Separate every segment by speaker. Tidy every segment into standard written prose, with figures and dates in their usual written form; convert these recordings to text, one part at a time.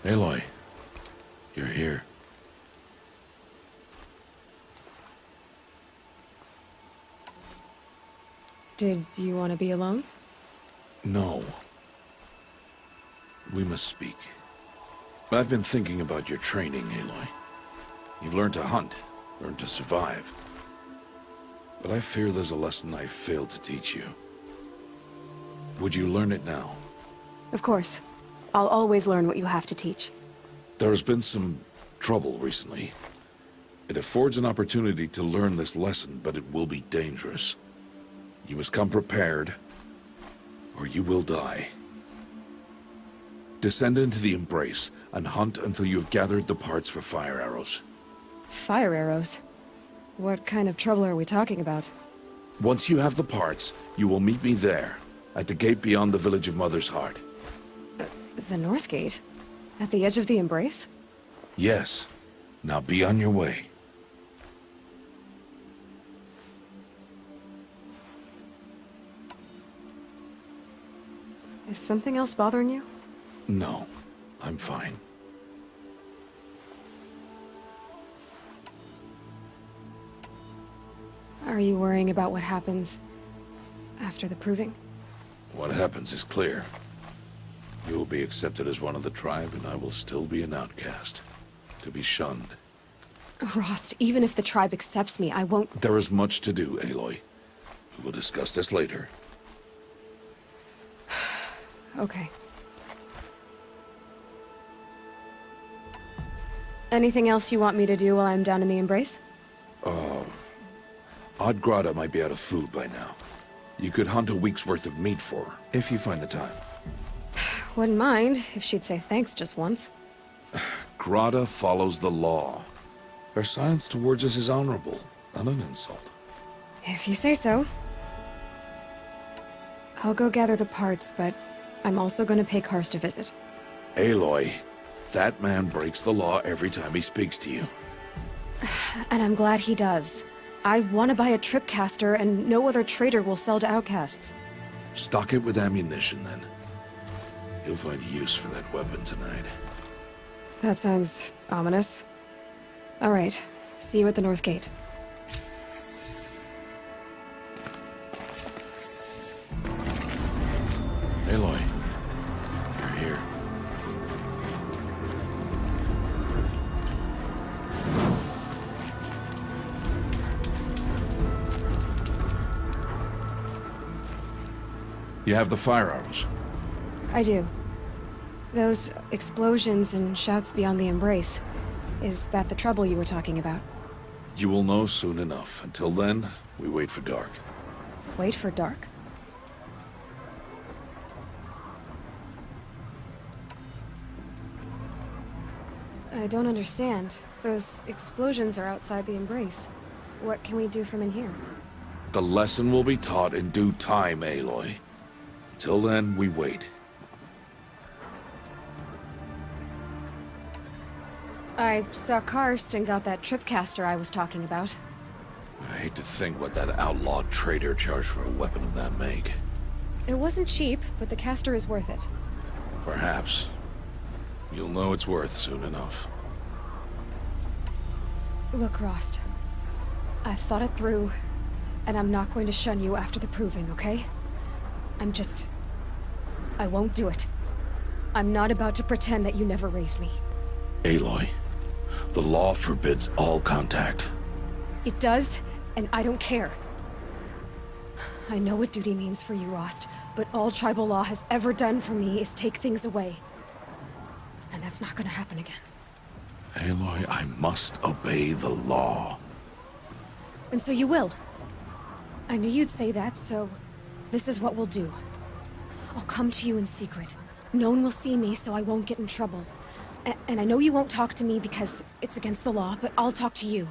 Speaker 1: Aloy, you're here.
Speaker 2: Did you want to be alone?
Speaker 1: No. We must speak. I've been thinking about your training, Aloy. You've learned to hunt, learned to survive. But I fear there's a lesson I failed to teach you. Would you learn it now?
Speaker 2: Of course. I'll always learn what you have to teach.
Speaker 1: There has been some trouble recently. It affords an opportunity to learn this lesson, but it will be dangerous. You must come prepared, or you will die. Descend into the Embrace, and hunt until you have gathered the parts for fire arrows.
Speaker 2: Fire arrows? What kind of trouble are we talking about?
Speaker 1: Once you have the parts, you will meet me there, at the gate beyond the village of Mother's Heart.
Speaker 2: The North Gate? At the edge of the Embrace?
Speaker 1: Yes. Now be on your way.
Speaker 2: Is something else bothering you?
Speaker 1: No, I'm fine.
Speaker 2: Are you worrying about what happens after the proving?
Speaker 1: What happens is clear. You will be accepted as one of the tribe, and I will still be an outcast. To be shunned.
Speaker 2: Rost, even if the tribe accepts me, I won't...
Speaker 1: There is much to do, Aloy. We will discuss this later.
Speaker 2: Okay. Anything else you want me to do while I'm down in the Embrace?
Speaker 1: Odd Grata might be out of food by now. You could hunt a week's worth of meat for her, if you find the time.
Speaker 2: Wouldn't mind if she'd say thanks just once.
Speaker 1: Grata follows the law. Her silence towards us is honorable, not an insult.
Speaker 2: If you say so. I'll go gather the parts, but I'm also going to pay Karst a visit.
Speaker 1: Aloy, that man breaks the law every time he speaks to you.
Speaker 2: And I'm glad he does. I want to buy a tripcaster, and no other trader will sell to outcasts.
Speaker 1: Stock it with ammunition, then. You'll find use for that weapon tonight.
Speaker 2: That sounds ominous. All right. See you at the North Gate.
Speaker 1: Aloy, you're here. You have the fire arrows.
Speaker 2: I do. Those explosions and shouts beyond the Embrace. Is that the trouble you were talking about?
Speaker 1: You will know soon enough. Until then, we wait for dark.
Speaker 2: Wait for dark? I don't understand. Those explosions are outside the Embrace. What can we do from in here?
Speaker 1: The lesson will be taught in due time, Aloy. Until then, we wait.
Speaker 2: I saw Karst and got that tripcaster I was talking about.
Speaker 1: I hate to think what that outlawed trader charged for a weapon of that make.
Speaker 2: It wasn't cheap, but the caster is worth it.
Speaker 1: Perhaps. You'll know it's worth soon enough.
Speaker 2: Look, Rost. I've thought it through, and I'm not going to shun you after the proving, okay? I won't do it. I'm not about to pretend that you never raised me.
Speaker 1: Aloy, the law forbids all contact.
Speaker 2: It does, and I don't care. I know what duty means for you, Rost, but all tribal law has ever done for me is take things away. And that's not gonna happen again.
Speaker 1: Aloy, I must obey the law.
Speaker 2: And so you will. I knew you'd say that, so this is what we'll do. I'll come to you in secret. No one will see me, so I won't get in trouble. And I know you won't talk to me because it's against the law, but I'll talk to you.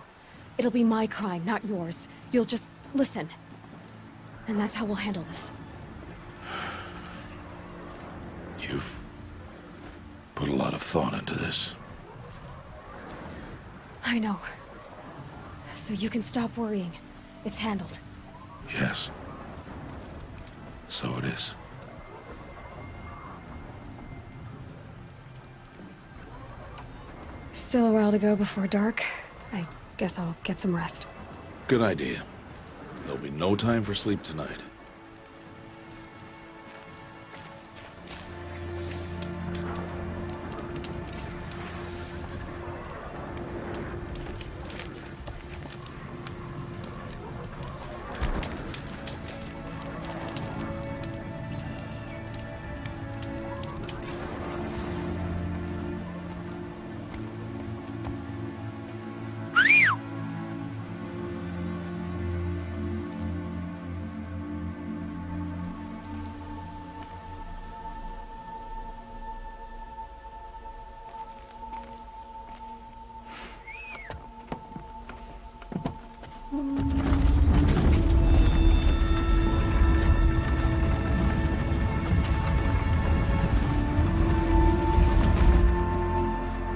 Speaker 2: It'll be my crime, not yours. You'll just listen. And that's how we'll handle this.
Speaker 1: You've put a lot of thought into this.
Speaker 2: I know. So you can stop worrying. It's handled.
Speaker 1: Yes. So it is.
Speaker 2: Still a while to go before dark. I guess I'll get some rest.
Speaker 1: Good idea. There'll be no time for sleep tonight.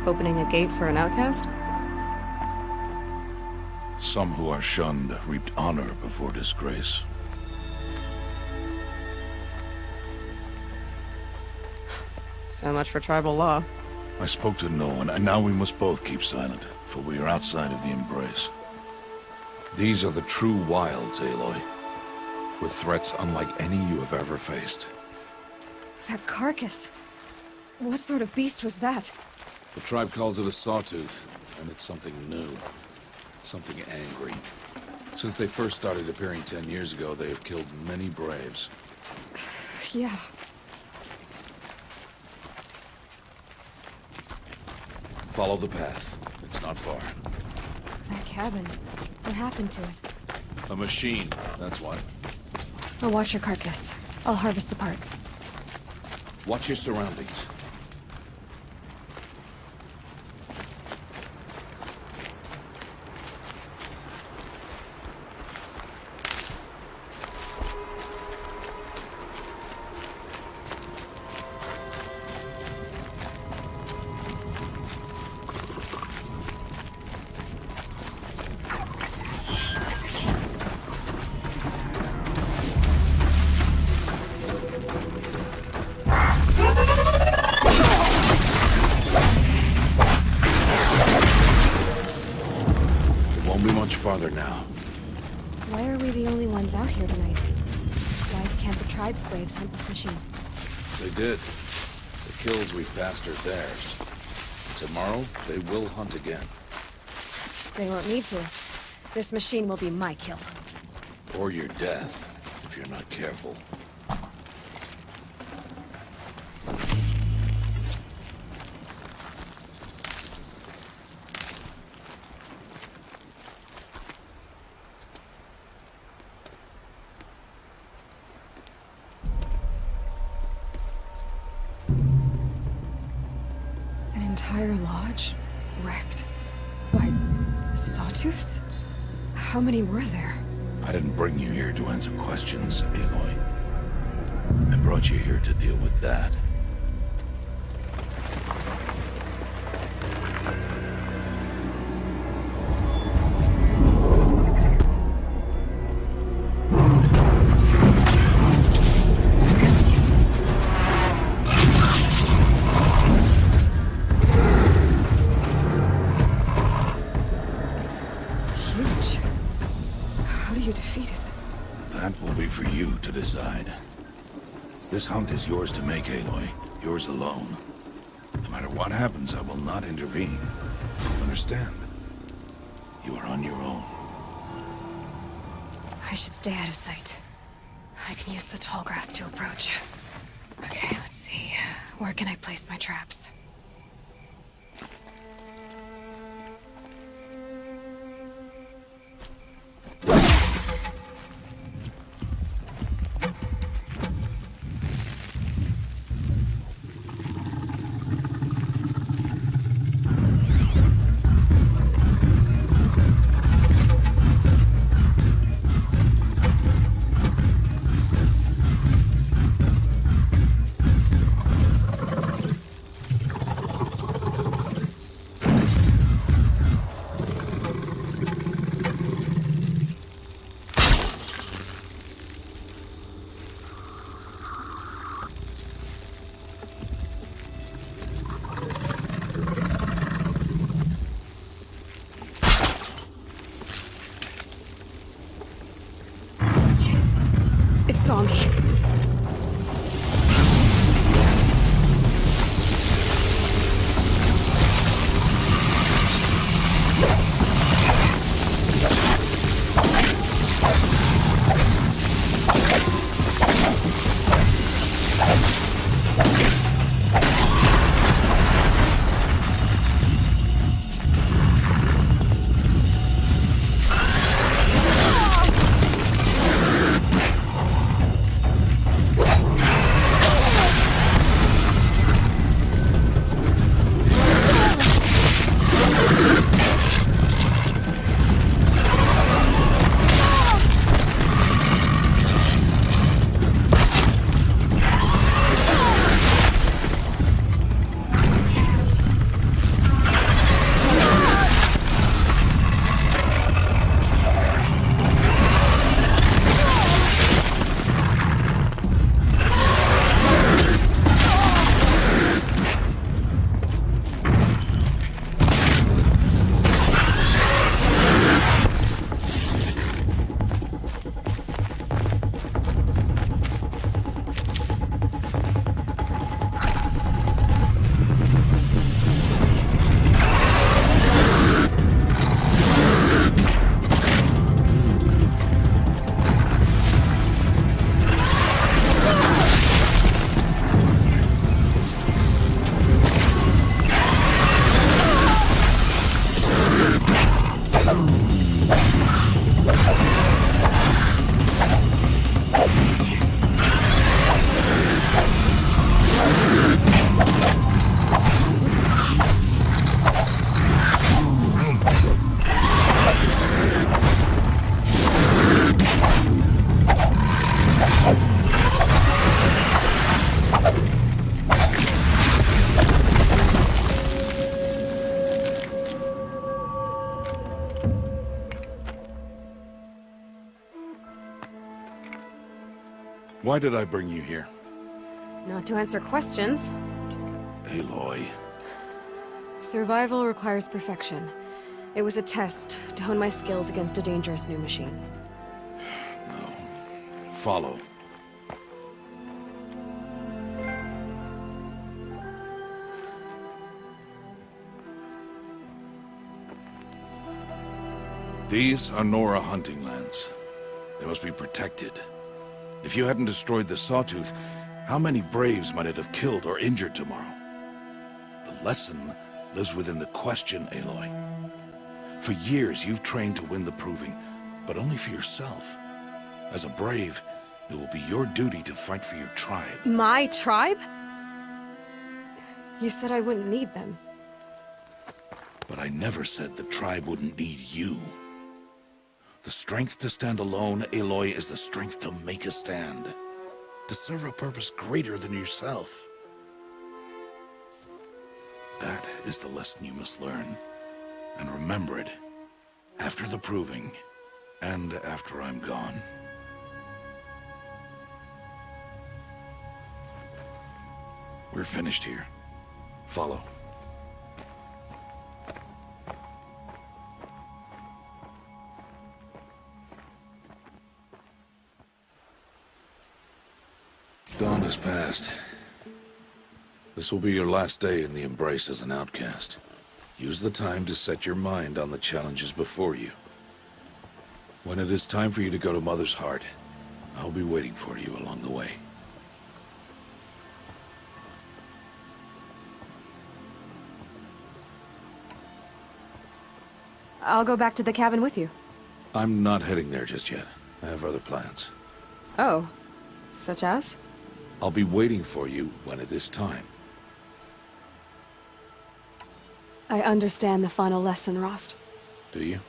Speaker 3: Opening a gate for an outcast?
Speaker 1: Some who are shunned reaped honor before disgrace.
Speaker 3: So much for tribal law.
Speaker 1: I spoke to no one, and now we must both keep silent, for we are outside of the embrace. These are the true wilds, Aloy, with threats unlike any you have ever faced.
Speaker 2: That carcass. What sort of beast was that?
Speaker 1: The tribe calls it a sawtooth, and it's something new. Something angry. Since they first started appearing 10 years ago, they have killed many braves.
Speaker 2: Yeah.
Speaker 1: Follow the path. It's not far.
Speaker 2: That cabin. What happened to it?
Speaker 1: A machine, that's what.
Speaker 2: I'll watch your carcass. I'll harvest the parts.
Speaker 1: Watch your surroundings. Farther now.
Speaker 2: Why are we the only ones out here tonight? Why can't the tribe's braves hunt this machine?
Speaker 1: They did. The kills we passed are theirs. Tomorrow, they will hunt again.
Speaker 2: They won't need to. This machine will be my kill.
Speaker 1: Or your death, if you're not careful.
Speaker 2: Entire lodge wrecked by sawtooths? How many were there?
Speaker 1: I didn't bring you here to answer questions, Aloy. I brought you here to deal with that. That will be for you to decide. This hunt is yours to make, Aloy. Yours alone. No matter what happens, I will not intervene. You understand? You are on your own.
Speaker 2: I should stay out of sight. I can use the tall grass to approach. Okay, let's see. Where can I place my traps?
Speaker 1: Why did I bring you here?
Speaker 3: Not to answer questions.
Speaker 1: Aloy.
Speaker 3: Survival requires perfection. It was a test to hone my skills against a dangerous new machine.
Speaker 1: No. Follow. These are Nora hunting lands. They must be protected. If you hadn't destroyed the Sawtooth, how many Braves might it have killed or injured tomorrow? The lesson lives within the question, Aloy. For years, you've trained to win the Proving, but only for yourself. As a Brave, it will be your duty to fight for your tribe.
Speaker 3: My tribe? You said I wouldn't need them.
Speaker 1: But I never said the tribe wouldn't need you. The strength to stand alone, Aloy, is the strength to make a stand. To serve a purpose greater than yourself. That is the lesson you must learn. And remember it. After the Proving. And after I'm gone. We're finished here. Follow. Dawn has passed. This will be your last day in the Embrace as an outcast. Use the time to set your mind on the challenges before you. When it is time for you to go to Mother's Heart, I'll be waiting for you along the way.
Speaker 3: I'll go back to the cabin with you.
Speaker 1: I'm not heading there just yet. I have other plans.
Speaker 3: Oh. Such as?
Speaker 1: I'll be waiting for you when it is time.
Speaker 3: I understand the final lesson, Rost.
Speaker 1: Do you?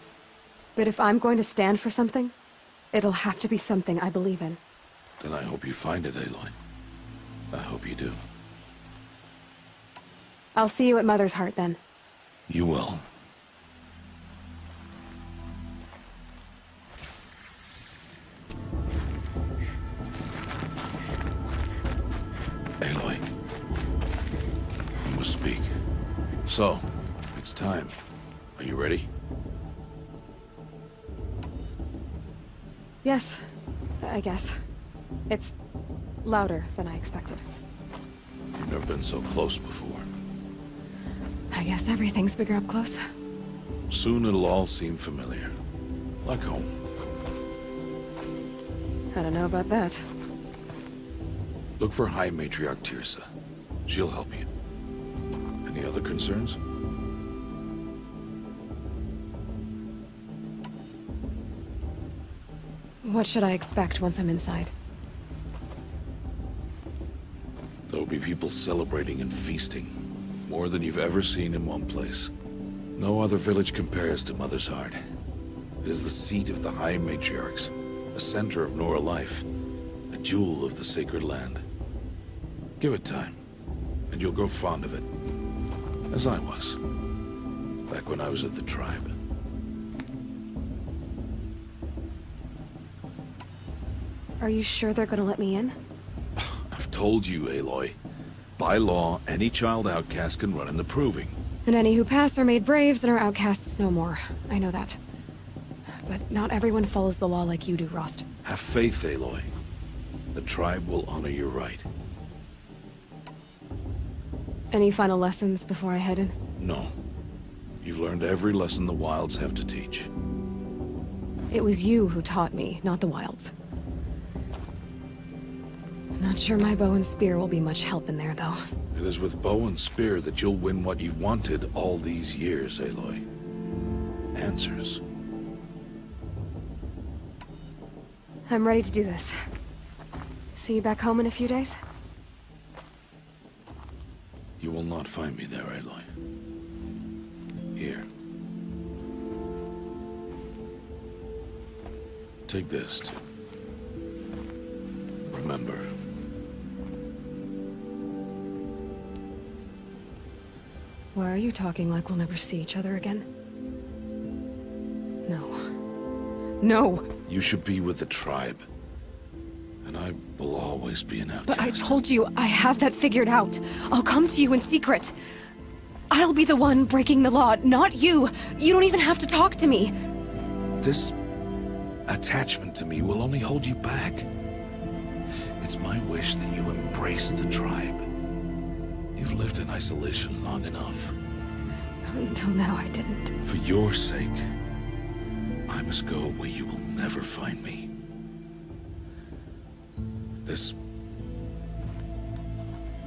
Speaker 3: But if I'm going to stand for something, it'll have to be something I believe in.
Speaker 1: Then I hope you find it, Aloy. I hope you do.
Speaker 3: I'll see you at Mother's Heart, then.
Speaker 1: You will. Aloy. We must speak. So, it's time. Are you ready?
Speaker 3: Yes, I guess. It's louder than I expected.
Speaker 1: You've never been so close before.
Speaker 3: I guess everything's bigger up close.
Speaker 1: Soon it'll all seem familiar. Like home.
Speaker 3: I don't know about that.
Speaker 1: Look for High Matriarch Tirsa. She'll help you. Any other concerns?
Speaker 3: What should I expect once I'm inside?
Speaker 1: There'll be people celebrating and feasting. More than you've ever seen in one place. No other village compares to Mother's Heart. It is the seat of the High Matriarchs, a center of Nora life, a jewel of the sacred land. Give it time, and you'll grow fond of it. As I was, back when I was at the tribe.
Speaker 3: Are you sure they're gonna let me in?
Speaker 1: I've told you, Aloy. By law, any child outcast can run in the Proving.
Speaker 3: And any who pass are made braves and are outcasts no more. I know that. But not everyone follows the law like you do, Rost.
Speaker 1: Have faith, Aloy. The tribe will honor your right.
Speaker 3: Any final lessons before I head in?
Speaker 1: No. You've learned every lesson the Wilds have to teach.
Speaker 3: It was you who taught me, not the Wilds. Not sure my bow and spear will be much help in there, though.
Speaker 1: It is with bow and spear that you'll win what you've wanted all these years, Aloy. Answers.
Speaker 3: I'm ready to do this. See you back home in a few days?
Speaker 1: You will not find me there, Aloy. Here. Take this to remember.
Speaker 3: Why are you talking like we'll never see each other again? No. No!
Speaker 1: You should be with the tribe. And I will always be an outcast.
Speaker 3: But I told you, I have that figured out. I'll come to you in secret. I'll be the one breaking the law, not you. You don't even have to talk to me.
Speaker 1: This attachment to me will only hold you back. It's my wish that you embrace the tribe. You've lived in isolation long enough.
Speaker 3: Until now, I didn't.
Speaker 1: For your sake, I must go where you will never find me. This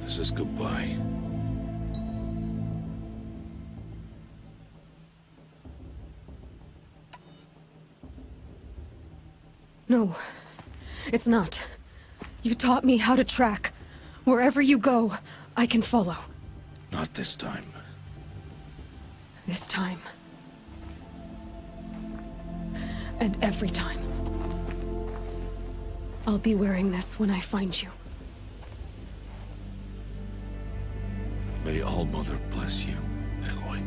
Speaker 1: is goodbye.
Speaker 3: No, it's not. You taught me how to track. Wherever you go, I can follow.
Speaker 1: Not this time.
Speaker 3: This time. And every time. I'll be wearing this when I find you.
Speaker 1: May All-Mother bless you, Aloy.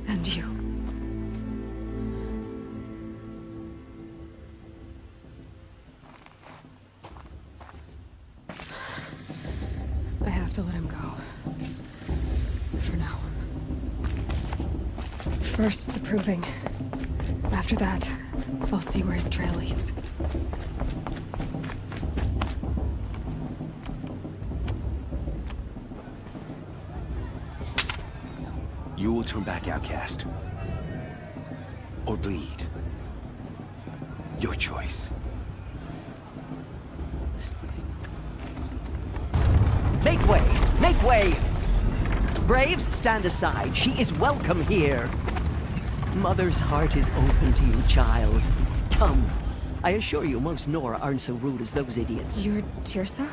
Speaker 3: And you. I have to let him go. For now. First, the proving. After that, I'll see where his trail leads.
Speaker 4: You will turn back, outcast. Or bleed. Your choice.
Speaker 5: Make way! Make way! Braves, stand aside. She is welcome here. Mother's heart is open to you, child. Come. I assure you, most Nora aren't so rude as those idiots.
Speaker 3: You're Tirsa?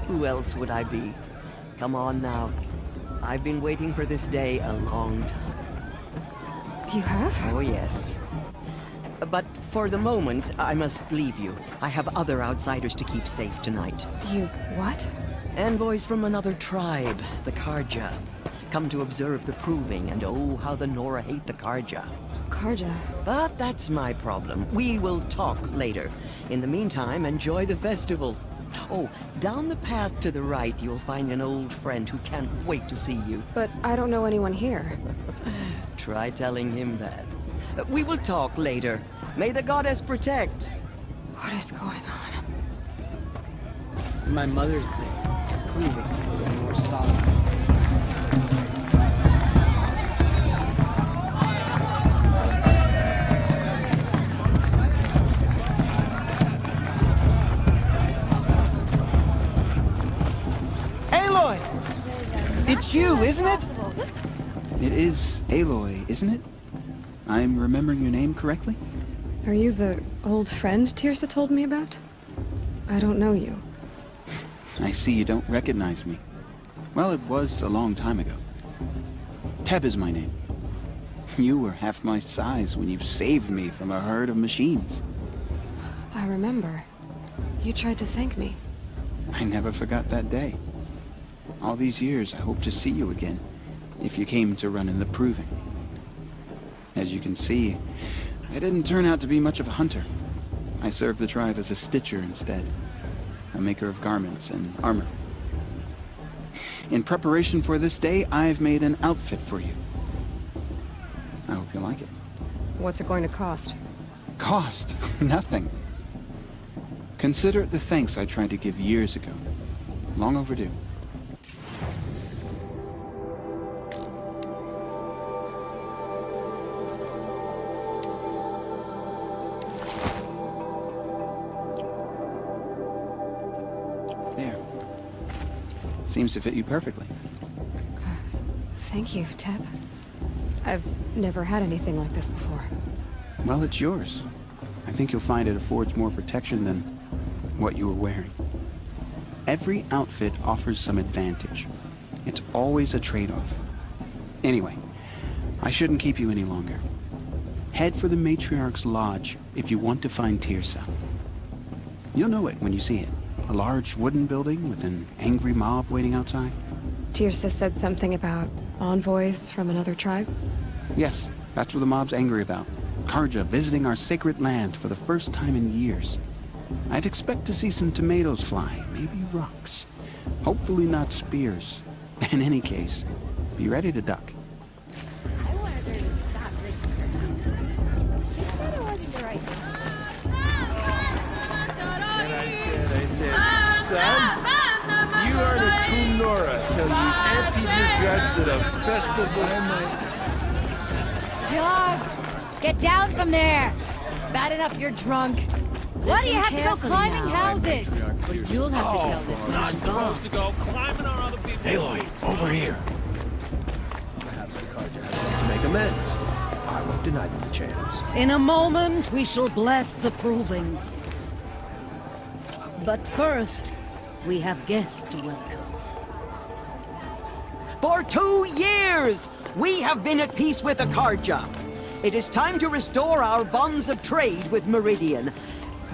Speaker 5: Who else would I be? Come on now. I've been waiting for this day a long time.
Speaker 3: You have?
Speaker 5: Oh, yes. But for the moment, I must leave you. I have other outsiders to keep safe tonight.
Speaker 3: You what?
Speaker 5: Envoys from another tribe, the Karja. Come to observe the proving, and oh, how the Nora hate the Karja.
Speaker 3: Karja?
Speaker 5: But that's my problem. We will talk later. In the meantime, enjoy the festival. Oh, down the path to the right, you'll find an old friend who can't wait to see you.
Speaker 3: But I don't know anyone here.
Speaker 5: Try telling him that. We will talk later. May the goddess protect.
Speaker 3: What is going on?
Speaker 6: My mother's there, proving a little more solid.
Speaker 7: Aloy! It's you, isn't it? It is Aloy, isn't it? I'm remembering your name correctly?
Speaker 3: Are you the old friend Tirsa told me about? I don't know you.
Speaker 7: I see you don't recognize me. Well, it was a long time ago. Teb is my name. You were half my size when you saved me from a herd of machines.
Speaker 3: I remember. You tried to thank me.
Speaker 7: I never forgot that day. All these years, I hope to see you again, if you came to run in the proving. As you can see, I didn't turn out to be much of a hunter. I served the tribe as a stitcher instead, a maker of garments and armor. In preparation for this day, I've made an outfit for you. I hope you like it.
Speaker 3: What's it going to cost?
Speaker 7: Cost? Nothing. Consider it the thanks I tried to give years ago. Long overdue. There. Seems to fit you perfectly.
Speaker 3: Thank you, Teb. I've never had anything like this before.
Speaker 7: Well, it's yours. I think you'll find it affords more protection than what you were wearing. Every outfit offers some advantage. It's always a trade-off. Anyway, I shouldn't keep you any longer. Head for the Matriarch's Lodge if you want to find Tirsa. You'll know it when you see it. A large wooden building with an angry mob waiting outside.
Speaker 3: Tirsa said something about envoys from another tribe?
Speaker 7: Yes, that's what the mob's angry about. Karja visiting our sacred land for the first time in years. I'd expect to see some tomatoes fly, maybe rocks. Hopefully not spears. In any case, be ready to duck.
Speaker 8: I wanted her to stop this. She said it wasn't the right time.
Speaker 9: Son, you are the true Nora till you emptied your guts at a festival.
Speaker 8: John, get down from there. Bad enough you're drunk. Why do you have to go climbing houses? You'll have to tell this one.
Speaker 10: Supposed to go climbing on other people's
Speaker 4: Aloy, over here.
Speaker 10: Perhaps the Karja has come to make amends. I won't deny them the chance.
Speaker 11: In a moment, we shall bless the proving. But first, we have guests to welcome.
Speaker 5: For 2 years, we have been at peace with the Karja. It is time to restore our bonds of trade with Meridian.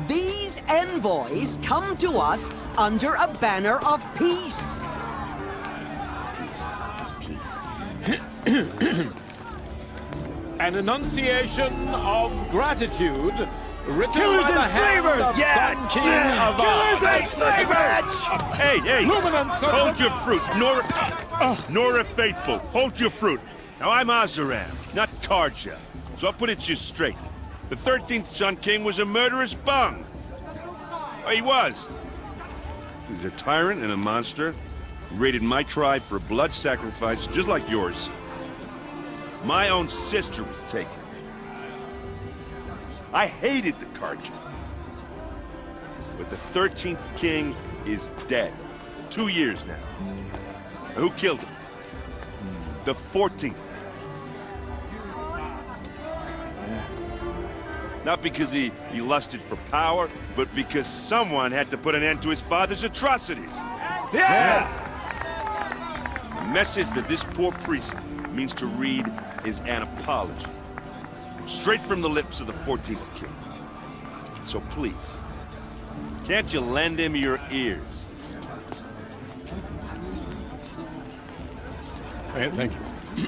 Speaker 5: These envoys come to us under a banner of peace.
Speaker 12: An enunciation of gratitude written
Speaker 10: Killers
Speaker 12: by the
Speaker 10: and
Speaker 12: hand
Speaker 10: slavers!
Speaker 12: of Sun King of
Speaker 10: Killers and
Speaker 12: slavers!
Speaker 13: Hey, hey!
Speaker 12: Luminance of
Speaker 13: Hold
Speaker 12: the-
Speaker 13: your fruit, Nora Faithful. Hold your fruit. Now I'm Azaram, not Karja, so I'll put it to you straight. The 13th Sun King was a murderous bung. Oh, he was. He was a tyrant and a monster. He raided my tribe for blood sacrifice, just like yours. My own sister was taken. I hated the Karja. But the 13th king is dead. 2 years now. And who killed him? The 14th. Not because he lusted for power, but because someone had to put an end to his father's atrocities.
Speaker 10: Yeah!
Speaker 13: The message that this poor priest means to read is an apology. Straight from the lips of the 14th king. So please, can't you lend him your ears?
Speaker 12: Thank you.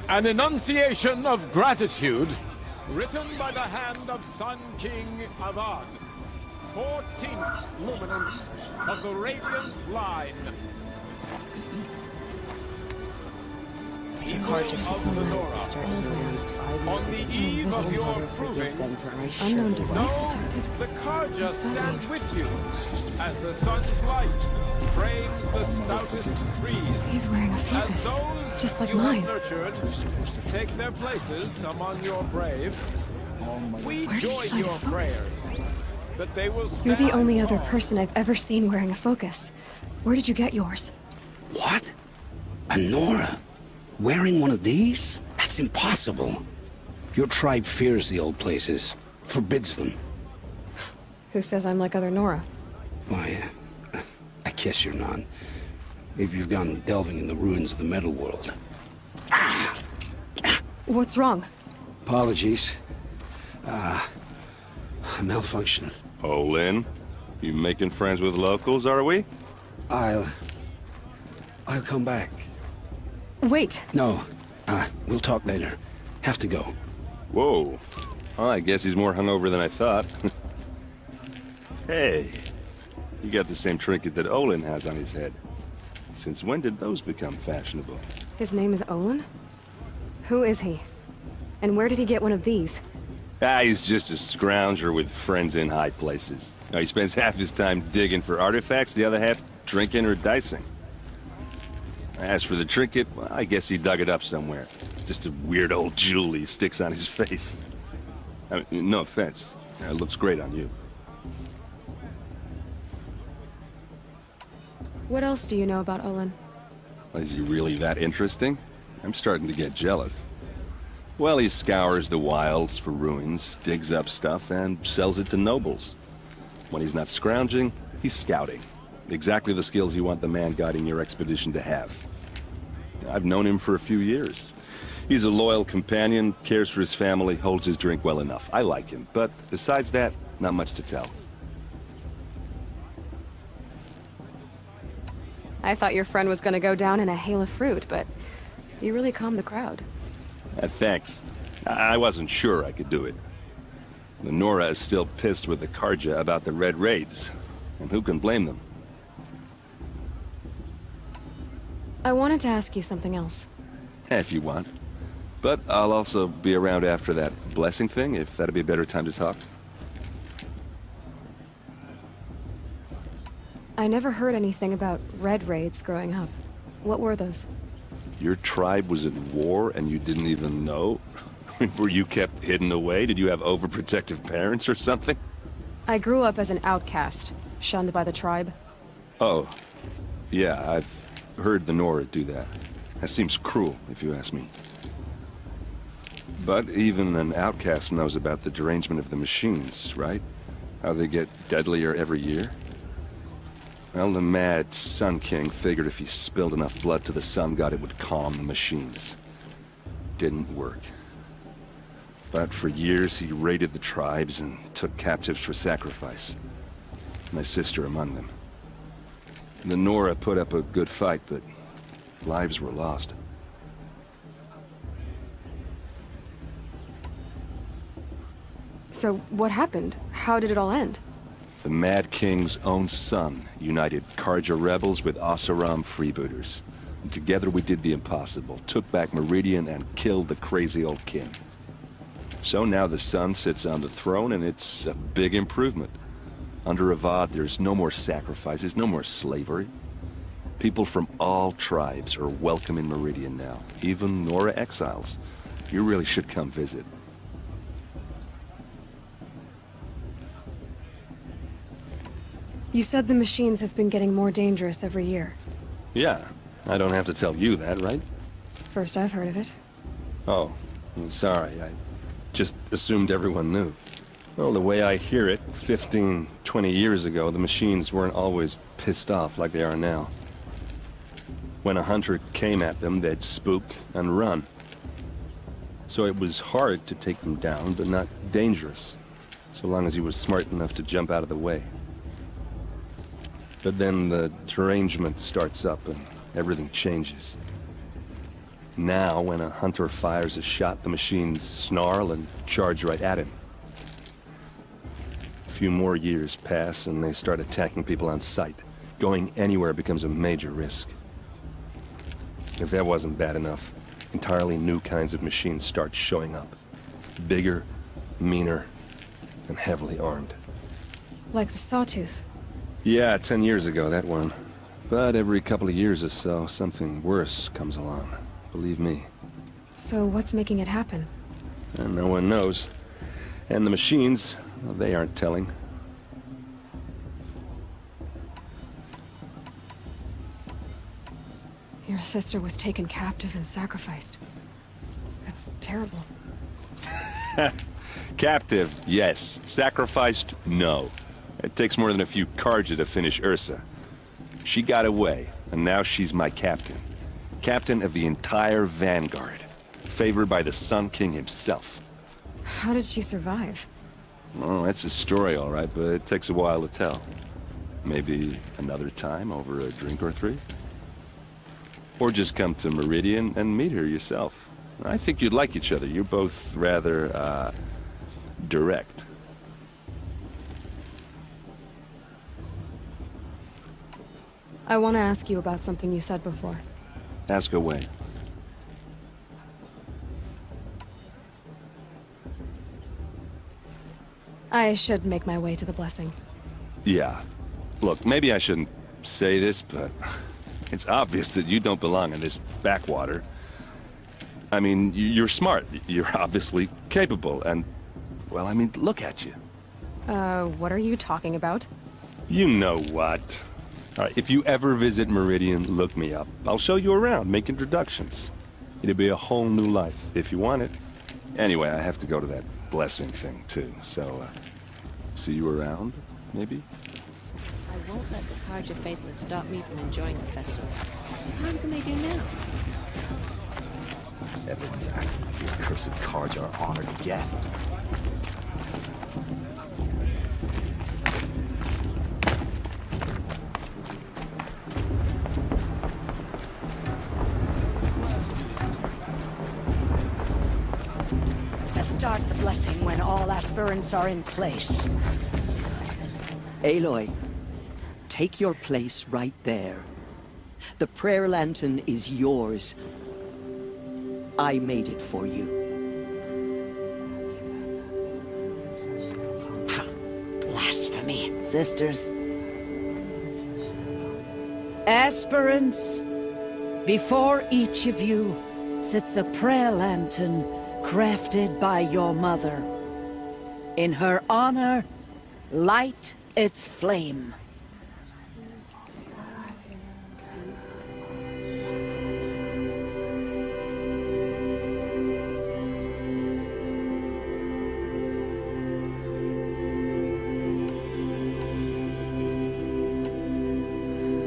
Speaker 12: An enunciation of gratitude written by the hand of Sun King Avad, 14th luminance of the Radiant Line.
Speaker 8: The Karja killed my own sister and Marion's 5 years
Speaker 12: On the
Speaker 8: ago.
Speaker 12: eve of your
Speaker 8: Never forgive them
Speaker 12: proving,
Speaker 8: for my
Speaker 2: Unknown
Speaker 8: shit.
Speaker 2: device detected.
Speaker 12: the Karja stand with you as the sun's light frames the stoutest trees.
Speaker 2: He's wearing a
Speaker 12: As
Speaker 2: focus,
Speaker 12: those
Speaker 2: just like
Speaker 12: you
Speaker 2: mine.
Speaker 12: have nurtured take their places among your braves, we
Speaker 2: Where did you
Speaker 12: join
Speaker 2: find a
Speaker 12: your
Speaker 2: focus?
Speaker 12: prayers that they will stand
Speaker 2: You're the only other
Speaker 12: tall.
Speaker 2: person I've ever seen wearing a focus. Where did you get yours?
Speaker 14: What? A Nora? Wearing one of these? That's impossible. Your tribe fears the old places, forbids them.
Speaker 2: Who says I'm like other Nora?
Speaker 14: Why, I guess you're not. Maybe you've gone delving in the ruins of the metal world.
Speaker 2: What's wrong?
Speaker 14: Apologies. Malfunction.
Speaker 13: Oh, Lynn, you making friends with locals, are we?
Speaker 14: I'll come back.
Speaker 2: Wait.
Speaker 14: No, we'll talk later. Have to go.
Speaker 13: Whoa. Well, I guess he's more hungover than I thought. Hey, you got the same trinket that Olin has on his head. Since when did those become fashionable?
Speaker 2: His name is Olin? Who is he? And where did he get one of these?
Speaker 13: He's just a scrounger with friends in high places. Now, he spends half his time digging for artifacts, the other half drinking or dicing. As for the trinket, well, I guess he dug it up somewhere. Just a weird old jewel he sticks on his face. I mean, no offense. It looks great on you.
Speaker 2: What else do you know about Olin?
Speaker 13: Is he really that interesting? I'm starting to get jealous. Well, he scours the wilds for ruins, digs up stuff, and sells it to nobles. When he's not scrounging, he's scouting. Exactly the skills you want the man guiding your expedition to have. I've known him for a few years. He's a loyal companion, cares for his family, holds his drink well enough. I like him, but besides that, not much to tell.
Speaker 2: I thought your friend was gonna go down in a hail of fruit, but you really calmed the crowd.
Speaker 13: Thanks. I wasn't sure I could do it. The Nora is still pissed with the Karja about the Red Raids, and who can blame them?
Speaker 2: I wanted to ask you something else.
Speaker 13: If you want. But I'll also be around after that blessing thing, if that'd be a better time to talk.
Speaker 2: I never heard anything about Red Raids growing up. What were those?
Speaker 13: Your tribe was at war and you didn't even know? Were you kept hidden away? Did you have overprotective parents or something?
Speaker 2: I grew up as an outcast, shunned by the tribe.
Speaker 13: Oh. Yeah, I've heard the Nora do that. That seems cruel, if you ask me. But even an outcast knows about the derangement of the machines, right? How they get deadlier every year? Well, the mad Sun King figured if he spilled enough blood to the Sun God, it would calm the machines. Didn't work. But for years, he raided the tribes and took captives for sacrifice. My sister among them. The Nora put up a good fight, but lives were lost.
Speaker 2: So, what happened? How did it all end?
Speaker 13: The Mad King's own son united Karja rebels with Oseram freebooters. And together we did the impossible, took back Meridian and killed the crazy old king. So now the son sits on the throne and it's a big improvement. Under Avad, there's no more sacrifices, no more slavery. People from all tribes are welcome in Meridian now, even Nora exiles. You really should come visit.
Speaker 2: You said the machines have been getting more dangerous every year.
Speaker 13: Yeah, I don't have to tell you that, right?
Speaker 2: First I've heard of it.
Speaker 13: Oh, I'm sorry. I just assumed everyone knew. Well, the way I hear it, 15, 20 years ago, the machines weren't always pissed off like they are now. When a hunter came at them, they'd spook and run. So it was hard to take them down, but not dangerous, so long as he was smart enough to jump out of the way. But then the derangement starts up and everything changes. Now, when a hunter fires a shot, the machines snarl and charge right at him. A few more years pass and they start attacking people on sight. Going anywhere becomes a major risk. If that wasn't bad enough, entirely new kinds of machines start showing up. Bigger, meaner, and heavily armed.
Speaker 2: Like the Sawtooth.
Speaker 13: Yeah, 10 years ago, that one. But every couple of years or so, something worse comes along. Believe me.
Speaker 2: So what's making it happen?
Speaker 13: And no one knows. And the machines, well, they aren't telling.
Speaker 2: Your sister was taken captive and sacrificed. That's terrible.
Speaker 13: Captive, yes. Sacrificed, no. It takes more than a few Karja to finish Ursa. She got away, and now she's my captain. Captain of the entire Vanguard. Favored by the Sun King himself.
Speaker 2: How did she survive?
Speaker 13: Oh, that's a story, all right, but it takes a while to tell. Maybe another time over a drink or three? Or just come to Meridian and meet her yourself. I think you'd like each other. You're both rather, direct.
Speaker 2: I want to ask you about something you said before.
Speaker 13: Ask away.
Speaker 2: I should make my way to the blessing.
Speaker 13: Yeah. Look, maybe I shouldn't say this, but it's obvious that you don't belong in this backwater. I mean, you're smart. You're obviously capable, and, well, I mean, look at you.
Speaker 2: What are you talking about?
Speaker 13: You know what. All right, if you ever visit Meridian, look me up. I'll show you around, make introductions. It'll be a whole new life, if you want it. Anyway, I have to go to that blessing thing, too, so, see you around, maybe?
Speaker 8: I won't let the Karja Faithless stop me from enjoying the festival. What can they do now?
Speaker 4: Everyone's acting like these cursed Karja are honored guests.
Speaker 11: blessing when all aspirants are in place.
Speaker 5: Aloy, take your place right there. The prayer lantern is yours. I made it for you.
Speaker 11: Blasphemy. Sisters. Aspirants, before each of you sits a prayer lantern crafted by your mother. In her honor, light its flame.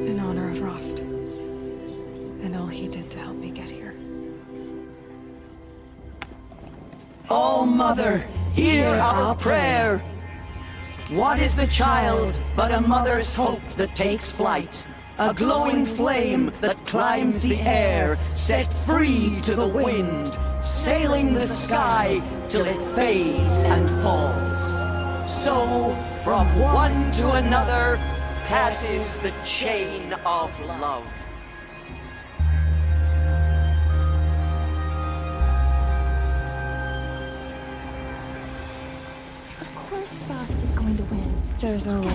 Speaker 3: In honor of Rost. And all he did to help me get here.
Speaker 5: Oh, Mother, hear our prayer. What is the child but a mother's hope that takes flight? A glowing flame that climbs the air, set free to the wind, sailing the sky till it fades and falls. So, from one to another, passes the chain of love.
Speaker 2: Of course Frost is going to win.
Speaker 3: There's Owen.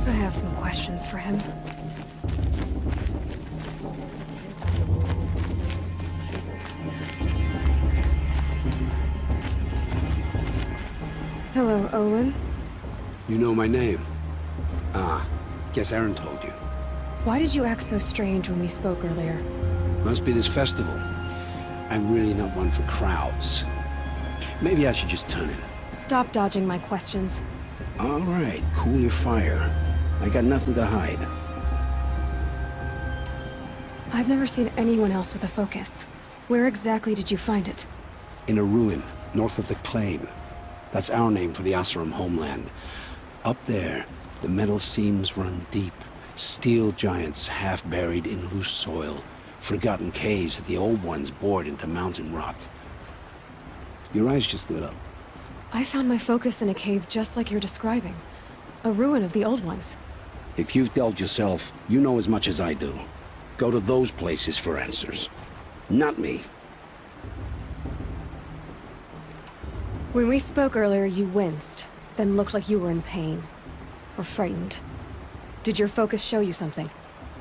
Speaker 3: I have some questions for him. Hello, Olin.
Speaker 14: You know my name? Ah, guess Aaron told you.
Speaker 3: Why did you act so strange when we spoke earlier?
Speaker 14: Must be this festival. I'm really not one for crowds. Maybe I should just turn in.
Speaker 3: Stop dodging my questions.
Speaker 14: All right, cool your fire. I got nothing to hide.
Speaker 3: I've never seen anyone else with a focus. Where exactly did you find it?
Speaker 14: In a ruin, north of the Claim. That's our name for the Asuram homeland. Up there, the metal seams run deep. Steel giants half buried in loose soil. Forgotten caves that the old ones bored into mountain rock. Your eyes just lit up.
Speaker 3: I found my focus in a cave just like you're describing. A ruin of the old ones.
Speaker 14: If you've delved yourself, you know as much as I do. Go to those places for answers. Not me.
Speaker 3: When we spoke earlier, you winced, then looked like you were in pain. Or frightened. Did your focus show you something?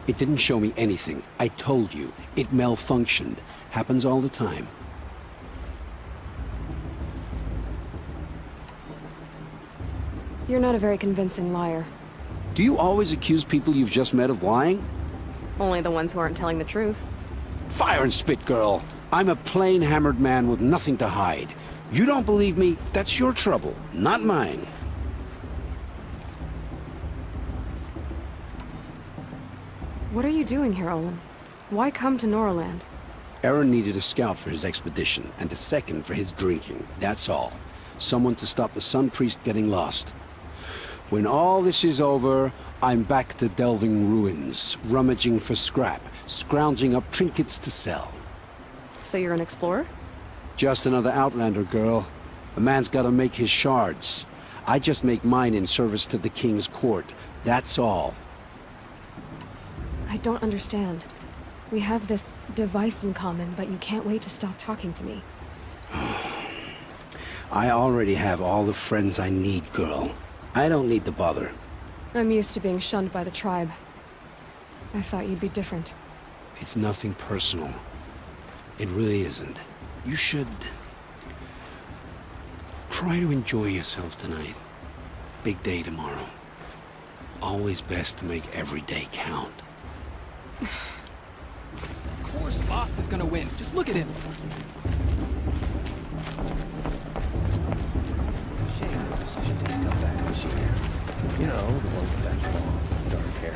Speaker 14: It didn't show me anything. I told you. It malfunctioned. Happens all the time.
Speaker 3: You're not a very convincing liar.
Speaker 14: Do you always accuse people you've just met of lying?
Speaker 3: Only the ones who aren't telling the truth.
Speaker 14: Fire and spit, girl. I'm a plain hammered man with nothing to hide. You don't believe me? That's your trouble, not mine.
Speaker 3: What are you doing here, Olin? Why come to Norland?
Speaker 14: Aaron needed a scout for his expedition, and a second for his drinking. That's all. Someone to stop the Sun Priest getting lost. When all this is over, I'm back to delving ruins, rummaging for scrap, scrounging up trinkets to sell.
Speaker 3: So you're an explorer?
Speaker 14: Just another Outlander, girl. A man's gotta make his shards. I just make mine in service to the King's court. That's all.
Speaker 3: I don't understand. We have this device in common, but you can't wait to stop talking to me.
Speaker 14: I already have all the friends I need, girl. I don't need the bother.
Speaker 3: I'm used to being shunned by the tribe. I thought you'd be different.
Speaker 14: It's nothing personal. It really isn't. You should try to enjoy yourself tonight. Big day tomorrow. Always best to make every day count.
Speaker 6: Of course, Boss is gonna win. Just look at him.
Speaker 10: She should take come back when she ends. You know, the one with that long, dark hair.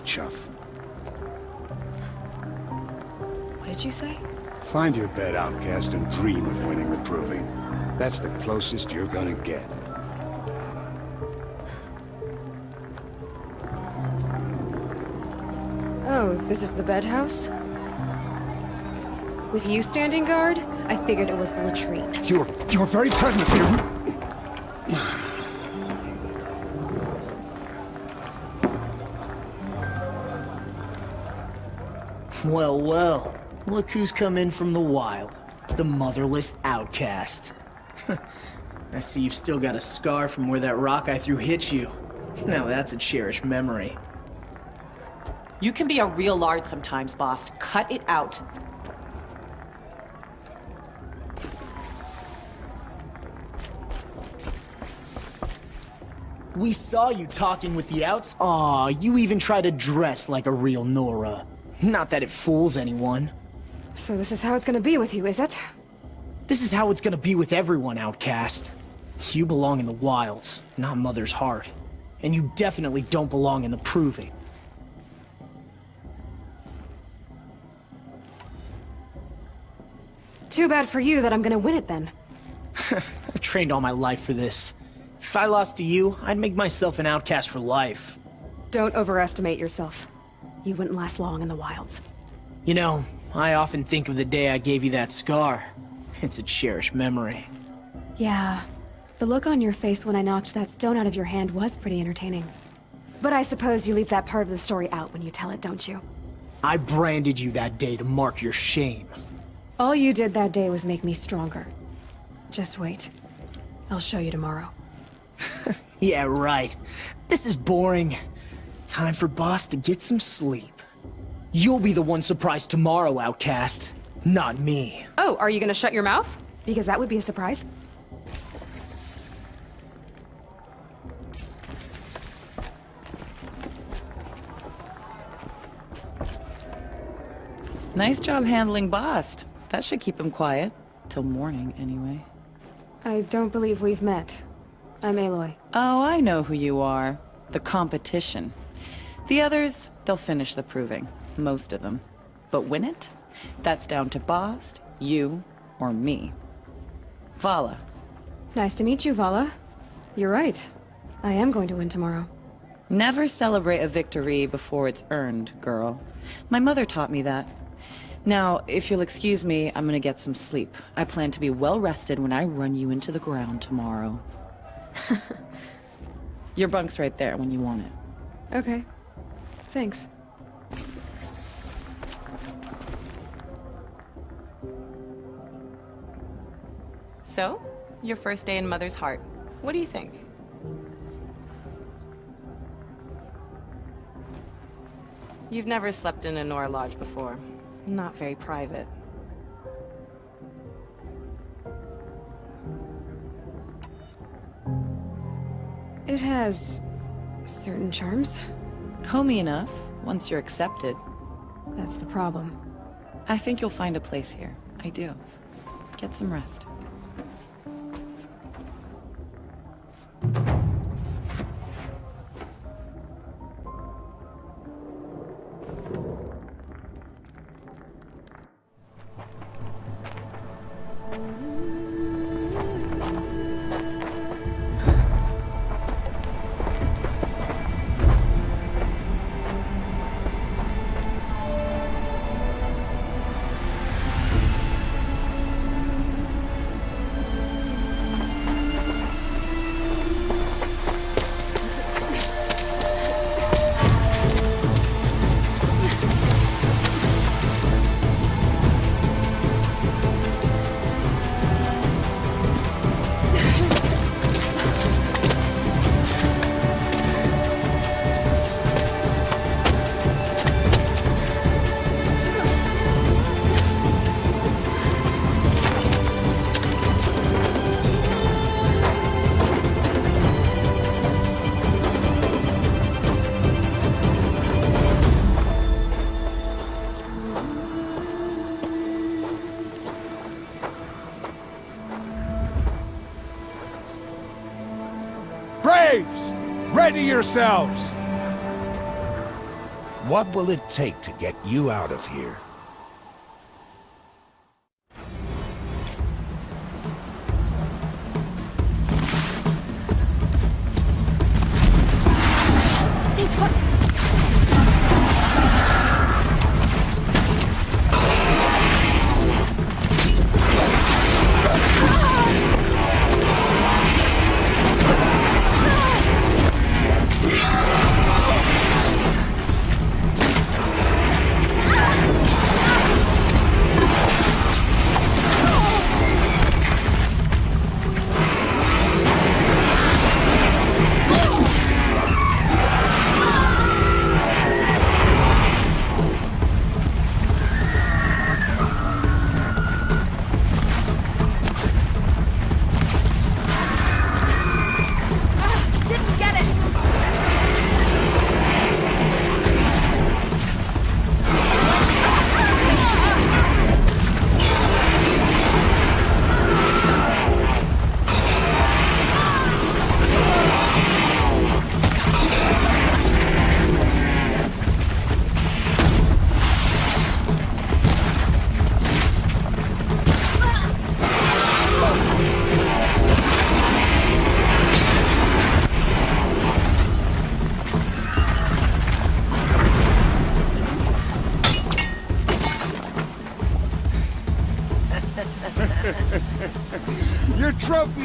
Speaker 14: Chuff.
Speaker 11: What
Speaker 3: did you say?
Speaker 14: Find your bed, outcast, and dream of winning the proving. That's the closest you're gonna get.
Speaker 3: Oh, this is the bed house? With you standing guard, I figured it was the latrine.
Speaker 14: Your very presence here...
Speaker 15: Well, well. Look who's come in from the wild. The motherless outcast. I see you've still got a scar from where that rock I threw hit you. Now that's a cherished memory.
Speaker 16: You can be a real lard sometimes, boss. Cut it out.
Speaker 15: We saw you talking with the outs. Aw, you even try to dress like a real Nora. Not that it fools anyone.
Speaker 3: So this is how it's gonna be with you, is it?
Speaker 15: This is how it's gonna be with everyone, outcast. You belong in the wilds, not Mother's heart. And you definitely don't belong in the proving.
Speaker 3: Too bad for you that I'm gonna win it then.
Speaker 15: I've trained all my life for this. If I lost to you, I'd make myself an outcast for life.
Speaker 3: Don't overestimate yourself. You wouldn't last long in the wilds.
Speaker 15: You know, I often think of the day I gave you that scar. It's a cherished memory.
Speaker 3: Yeah. The look on your face when I knocked that stone out of your hand was pretty entertaining. But I suppose you leave that part of the story out when you tell it, don't you?
Speaker 15: I branded you that day to mark your shame.
Speaker 3: All you did that day was make me stronger. Just wait. I'll show you tomorrow.
Speaker 15: Yeah, right. This is boring. Time for Boss to get some sleep. You'll be the one surprised tomorrow, outcast. Not me.
Speaker 3: Oh, are you gonna shut your mouth? Because that would be a surprise.
Speaker 16: Nice job handling Bast. That should keep him quiet. Till morning, anyway.
Speaker 3: I don't believe we've met. I'm Aloy.
Speaker 16: Oh, I know who you are. The competition. The others, they'll finish the proving. Most of them. But win it? That's down to Bast, you, or me. Vala.
Speaker 3: Nice to meet you, Vala. You're right. I am going to win tomorrow.
Speaker 16: Never celebrate a victory before it's earned, girl. My mother taught me that. Now, if you'll excuse me, I'm gonna get some sleep. I plan to be well rested when I run you into the ground tomorrow. Your bunk's right there when you want it.
Speaker 3: Okay. Thanks.
Speaker 16: So, your first day in Mother's heart. What do you think? You've never slept in a Nora lodge before. Not very private.
Speaker 3: It has certain charms.
Speaker 16: Homey enough, once you're accepted.
Speaker 3: That's the problem.
Speaker 16: I think you'll find a place here. I do. Get some rest.
Speaker 12: Braves! Ready yourselves!
Speaker 17: What will it take to get you out of here?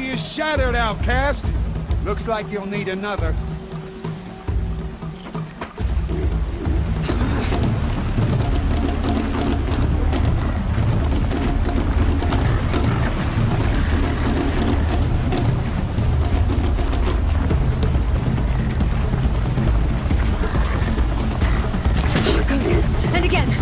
Speaker 12: body is shattered, outcast. Looks like you'll need another.
Speaker 2: And again.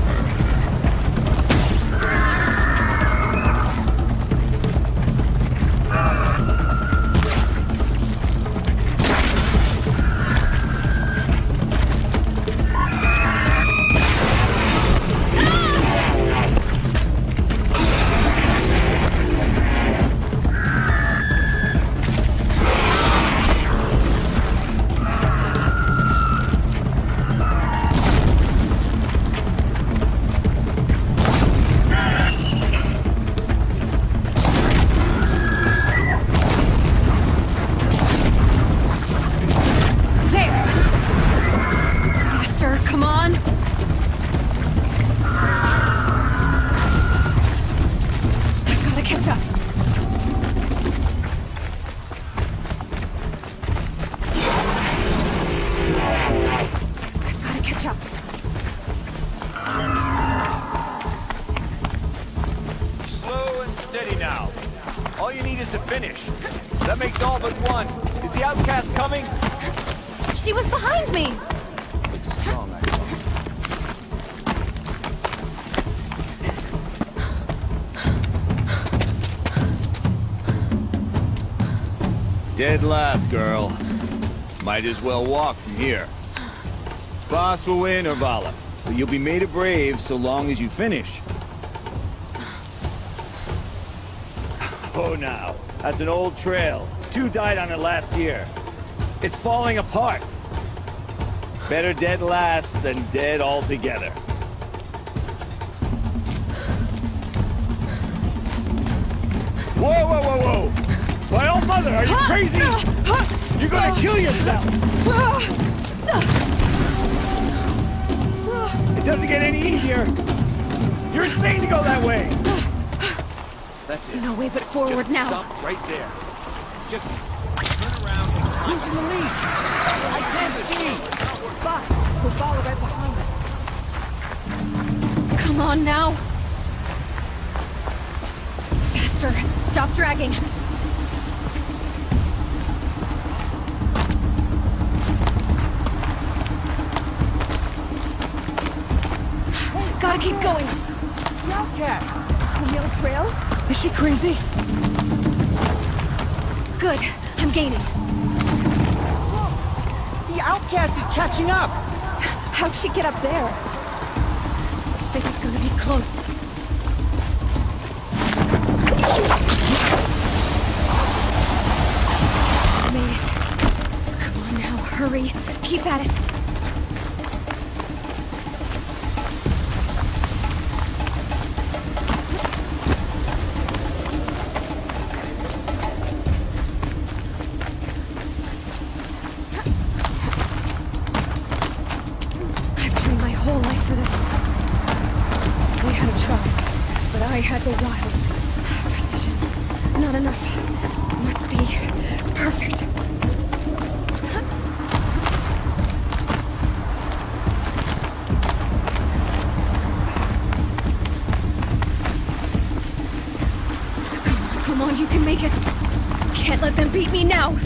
Speaker 3: She was behind me!
Speaker 17: Dead last, girl. Might as well walk from here. Boss will win, Urvala, but you'll be made a brave so long as you finish. Oh, now. That's an old trail. 2 died on it last year. It's falling apart. Better dead last than dead altogether. Whoa, whoa, whoa, whoa! My old mother, are you crazy? You're gonna kill yourself! It doesn't get any easier! You're insane to go that way! That's it.
Speaker 2: No way but forward
Speaker 17: Just
Speaker 2: now.
Speaker 17: Stop right there. Just turn around. Losing the lead! I can't see! Boss, we'll follow right behind us.
Speaker 2: Come on now. Faster. Stop dragging. Gotta keep going.
Speaker 15: The outcast!
Speaker 2: On the other trail?
Speaker 15: Is she crazy?
Speaker 2: Good. I'm gaining.
Speaker 15: The outcast is catching up!
Speaker 2: How'd she get up there? This is gonna be close. Made it. Come on now, hurry. Keep at it. I had the wilds. Precision. Not enough. Must be perfect. Come on, you can make it. Can't let them beat me now.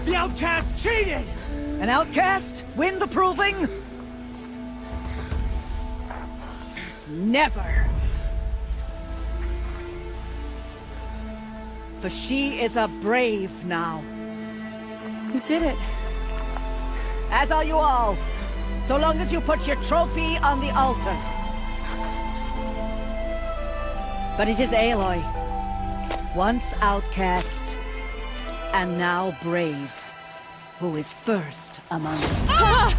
Speaker 15: The outcast cheated!
Speaker 5: An outcast? Win the proving? Never! For she is a brave now.
Speaker 16: You did it.
Speaker 5: As are you all. So long as you put your trophy on the altar. But it is Aloy. Once outcast, and now brave, who is first among us.
Speaker 2: Ah!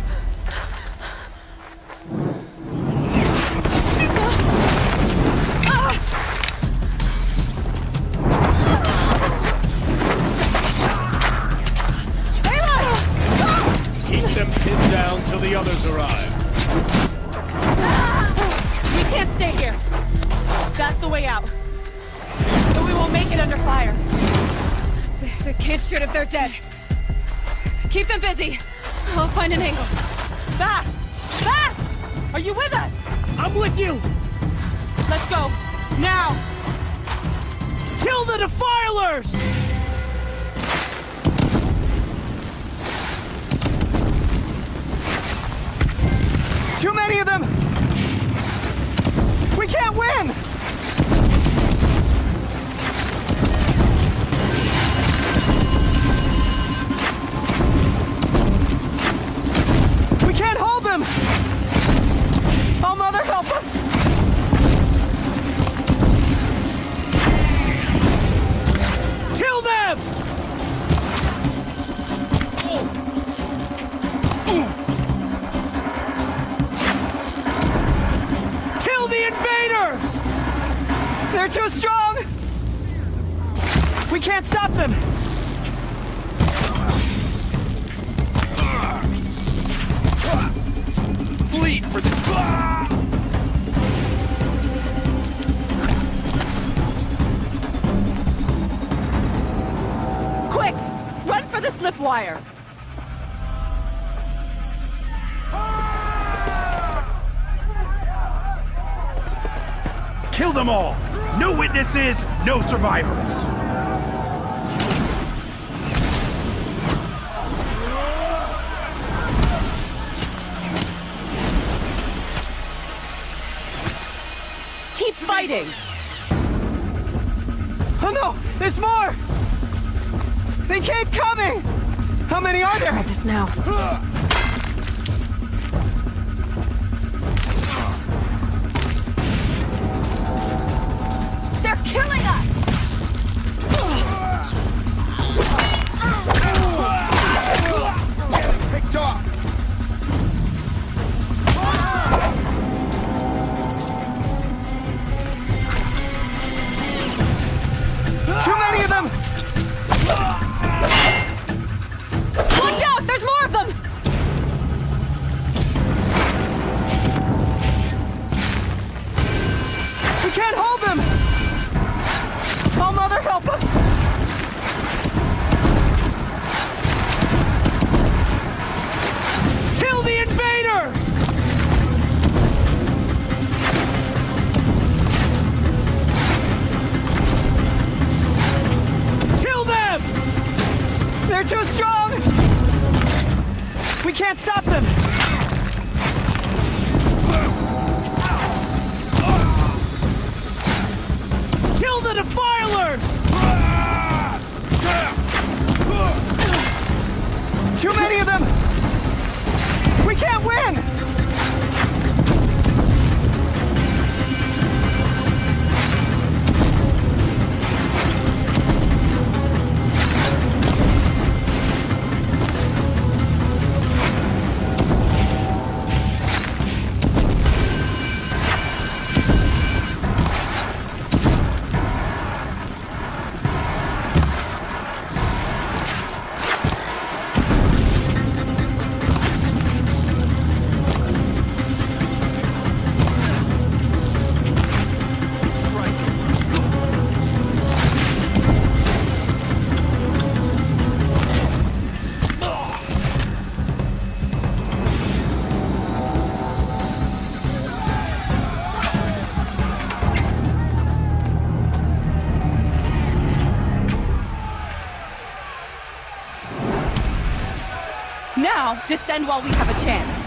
Speaker 3: fire. They can't shoot if they're dead. Keep them busy. I'll find an angle.
Speaker 18: Bass! Bass! Are you with us?
Speaker 15: I'm with you!
Speaker 18: Let's go. Now!
Speaker 15: Kill the defilers!
Speaker 18: Too many of them! We can't win! We can't hold them! Oh, Mother, help us!
Speaker 15: Kill them! Kill the invaders!
Speaker 18: They're too strong! We can't stop them!
Speaker 9: Bleed for the...
Speaker 18: Quick! Run for the slip wire!
Speaker 9: Kill them all! No witnesses, no survivors!
Speaker 18: Keep fighting! Oh no! There's more! They keep coming! How many are there?
Speaker 2: Grab this now.
Speaker 3: They're killing us!
Speaker 9: Picked off!
Speaker 18: Too many of them!
Speaker 3: Watch out! There's more of them!
Speaker 18: We can't hold them! Oh, Mother, help us!
Speaker 15: Kill the invaders! Kill them!
Speaker 18: They're too strong! We can't stop them!
Speaker 15: Kill the defilers!
Speaker 18: Too many of them! We can't win! Now, descend while we have a chance.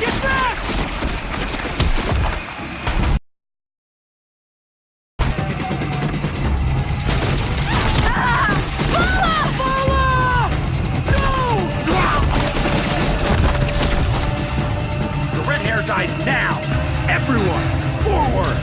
Speaker 15: Get back!
Speaker 9: The red hair dies now! Everyone, forward!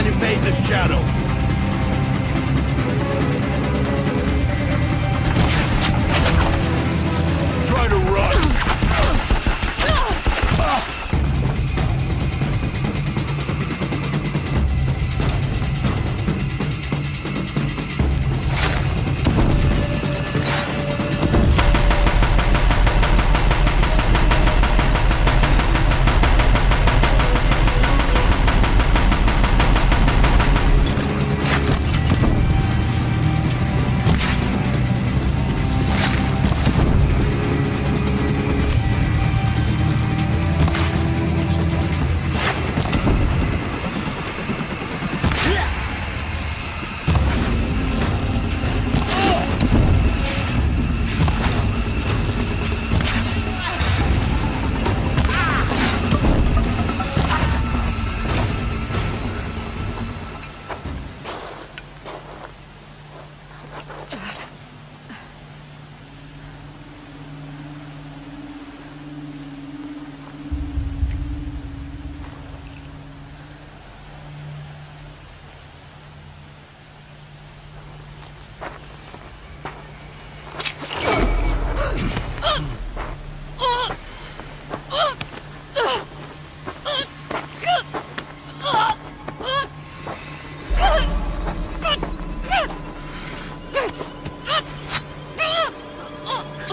Speaker 9: and evade the shadow. Try to run.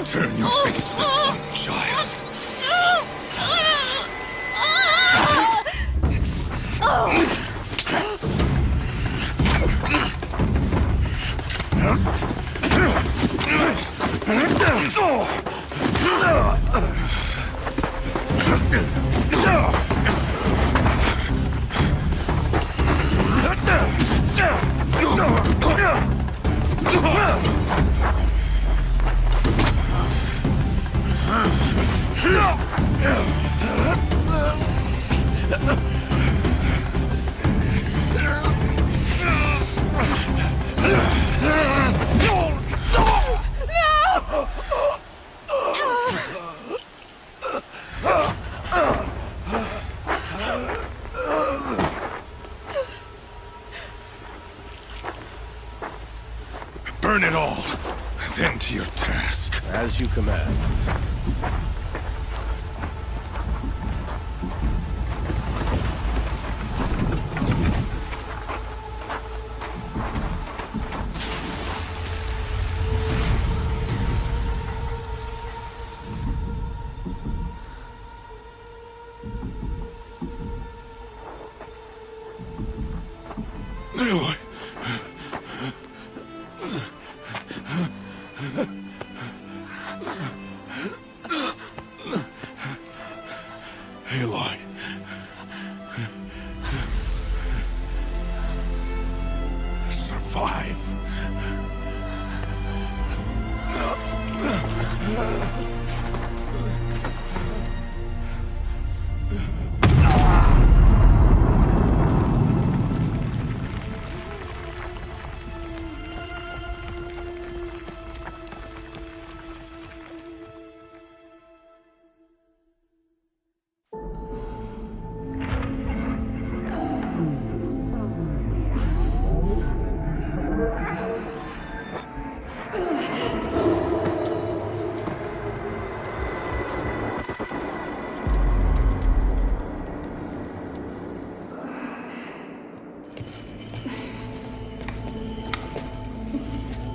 Speaker 1: Turn your face to the sun, child. Burn it all, then to your task.
Speaker 10: As you command.
Speaker 1: Aloy. Aloy. Survive.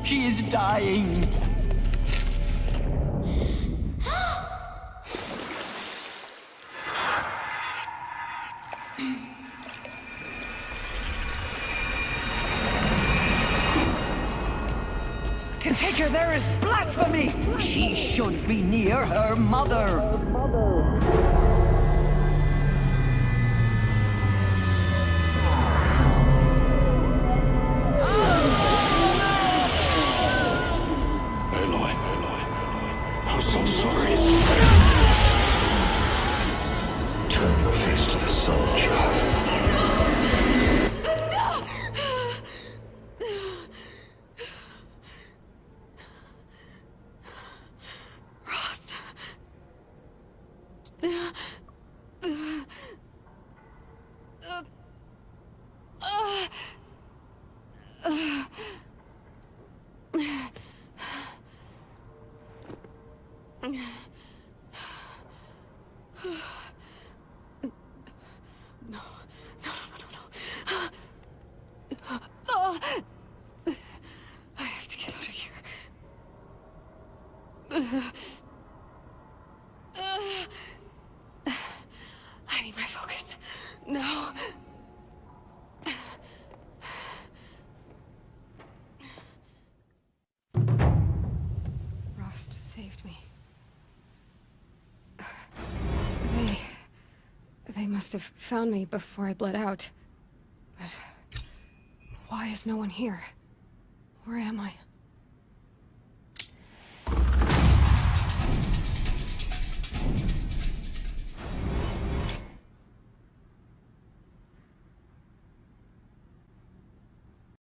Speaker 5: She is dying. To take her there is blasphemy! She should be near her mother.
Speaker 1: I'm so sorry. Turn your face to the sun, child.
Speaker 3: Rost. need my focus. No. Rost saved me. They must have found me before I bled out. But why is no one here? Where am I?